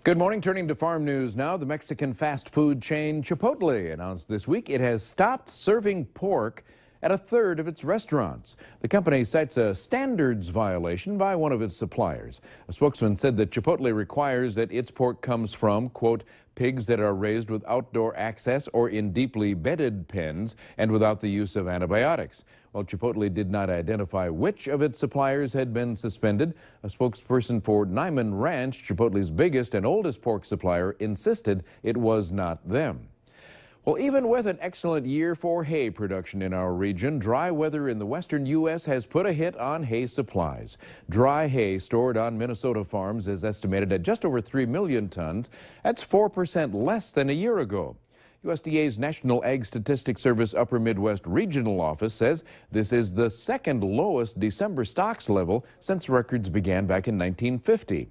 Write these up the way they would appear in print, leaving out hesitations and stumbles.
Good morning. Turning to farm news now. The Mexican fast food chain Chipotle announced this week it has stopped serving pork at a third of its restaurants. The company cites a standards violation by one of its suppliers. A spokesman said that Chipotle requires that its pork comes from, quote, pigs that are raised with outdoor access or in deeply bedded pens and without the use of antibiotics. While Chipotle did not identify which of its suppliers had been suspended, a spokesperson for Nyman Ranch, Chipotle's biggest and oldest pork supplier, insisted it was not them. Well, even with an excellent year for hay production in our region, dry weather in the western U.S. has put a hit on hay supplies. Dry hay stored on Minnesota farms is estimated at just over 3 million tons. That's 4% less than a year ago. USDA's National Ag Statistics Service Upper Midwest Regional Office says this is the second lowest December stocks level since records began back in 1950.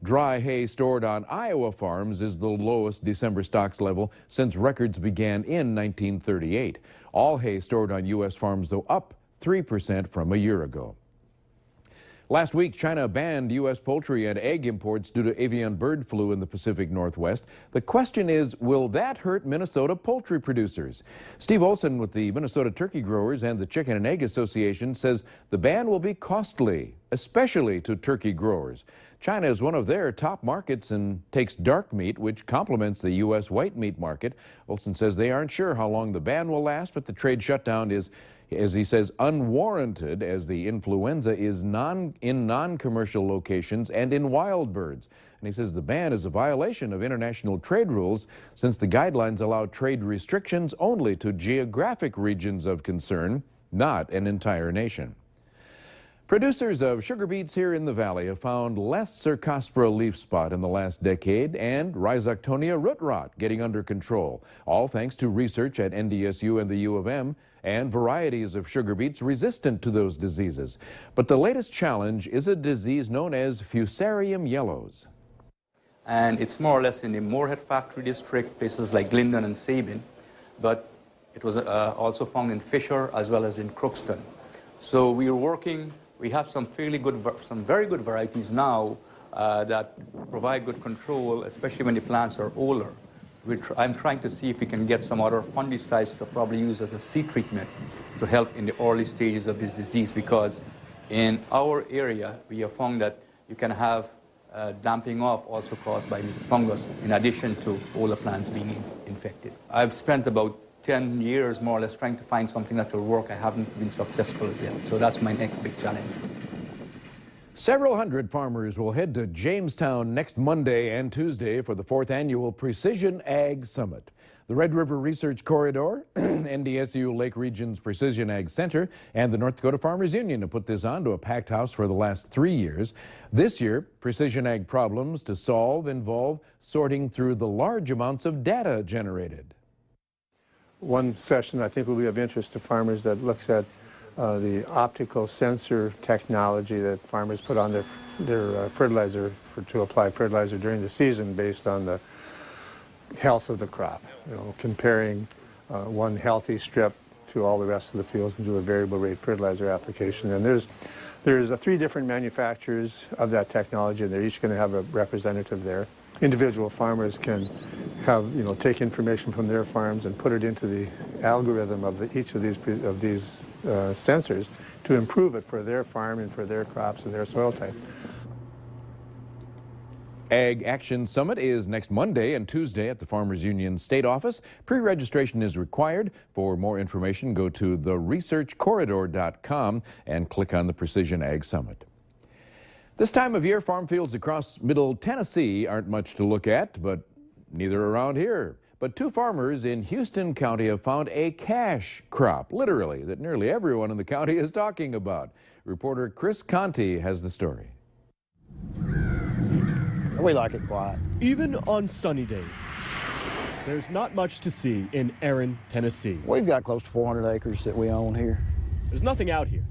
Dry hay stored on Iowa farms is the lowest December stocks level since records began in 1938. All hay stored on U.S. farms, though, up 3% from a year ago. Last week, China banned U.S. poultry and egg imports due to avian bird flu in the Pacific Northwest. The question is, will that hurt Minnesota poultry producers? Steve Olson with the Minnesota Turkey Growers and the Chicken and Egg Association says the ban will be costly, especially to turkey growers. China is one of their top markets and takes dark meat, which complements the U.S. white meat market. Olson says they aren't sure how long the ban will last, but the trade shutdown is, as he says, unwarranted as the influenza is in non-commercial locations and in wild birds. And he says the ban is a violation of international trade rules since the guidelines allow trade restrictions only to geographic regions of concern, not an entire nation. Producers of sugar beets here in the valley have found less Cercospora leaf spot in the last decade and Rhizoctonia root rot getting under control, all thanks to research at NDSU and the U of M and varieties of sugar beets resistant to those diseases. But the latest challenge is a disease known as Fusarium yellows. And it's more or less in the Moorhead Factory District, places like Glendon and Sabin, but it was also found in Fisher as well as in Crookston. So we are working. We have some very good varieties now that provide good control, especially when the plants are older. I'm trying to see if we can get some other fungicides to probably use as a seed treatment to help in the early stages of this disease, because in our area, we have found that you can have damping off also caused by this fungus, in addition to older plants being infected. I've spent about 10 years more or less trying to find something that will work. I haven't been successful as yet, so that's my next big challenge. Several hundred farmers will head to Jamestown next Monday and Tuesday for the 4th annual Precision Ag Summit. The Red River Research Corridor, NDSU Lake Region's Precision Ag Center, and the North Dakota Farmers Union have put this on to a packed house for the last 3 years. This year, Precision Ag problems to solve involve sorting through the large amounts of data generated. One session I think will be of interest to farmers that looks at the optical sensor technology that farmers put on their fertilizer to apply fertilizer during the season based on the health of the crop. You know, comparing one healthy strip to all the rest of the fields and do a variable rate fertilizer application. And there's 3 different manufacturers of that technology, and they're each going to have a representative there. Individual farmers can have, take information from their farms and put it into the algorithm of each of these sensors to improve it for their farm and for their crops and their soil type. Ag Action Summit is next Monday and Tuesday at the Farmers Union State Office. Pre-registration is required. For more information, go to theresearchcorridor.com and click on the Precision Ag Summit. This time of year, farm fields across Middle Tennessee aren't much to look at, but neither around here. But 2 farmers in Houston County have found a cash crop, literally, that nearly everyone in the county is talking about. Reporter Chris Conti has the story. We like it quiet. Even on sunny days, there's not much to see in Erin, Tennessee. We've got close to 400 acres that we own here. There's nothing out here,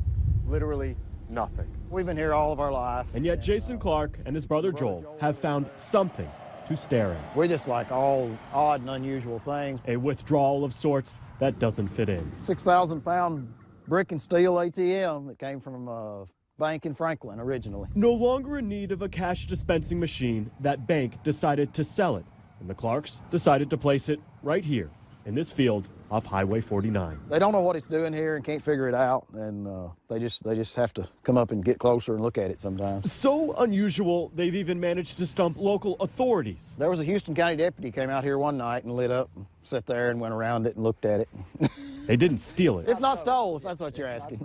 literally nothing. We've been here all of our life. And yet Jason Clark and his brother Joel have found something to stare at. We just like all odd and unusual things. A withdrawal of sorts that doesn't fit in. 6,000-pound brick and steel ATM that came from bank in Franklin originally. No longer in need of a cash dispensing machine, that bank decided to sell it, and the Clarks decided to place it right here in this field off Highway 49. They don't know what it's doing here and can't figure it out, and they just have to come up and get closer and look at it sometimes. So unusual, they've even managed to stump local authorities. There was a Houston County deputy came out here one night and lit up and sat there and went around it and looked at it. They didn't steal it. It's not stole, if that's what you're asking.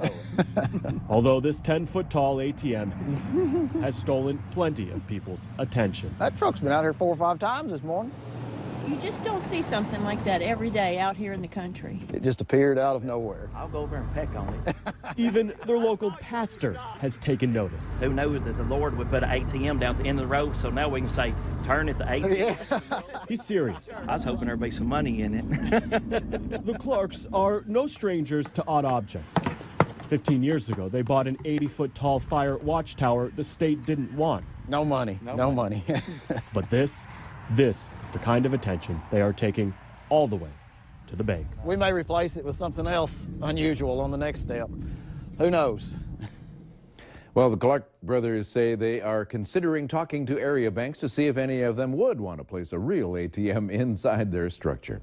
Although this 10-foot-tall ATM has stolen plenty of people's attention. That truck's been out here 4 or 5 times this morning. You just don't see something like that every day out here in the country. It just appeared out of nowhere. I'll go over and peck on it. Even their local pastor has taken notice. Who knew that the Lord would put an ATM down at the end of the road, so now we can say, turn at the ATM. Yeah. He's serious. I was hoping there'd be some money in it. The Clarks are no strangers to odd objects. 15 years ago, they bought an 80-foot-tall fire watchtower the state didn't want. No money, no money. But this is the kind of attention they are taking all the way to the bank. We may replace it with something else unusual on the next step. Who knows? Well, the Clark brothers say they are considering talking to area banks to see if any of them would want to place a real ATM inside their structure.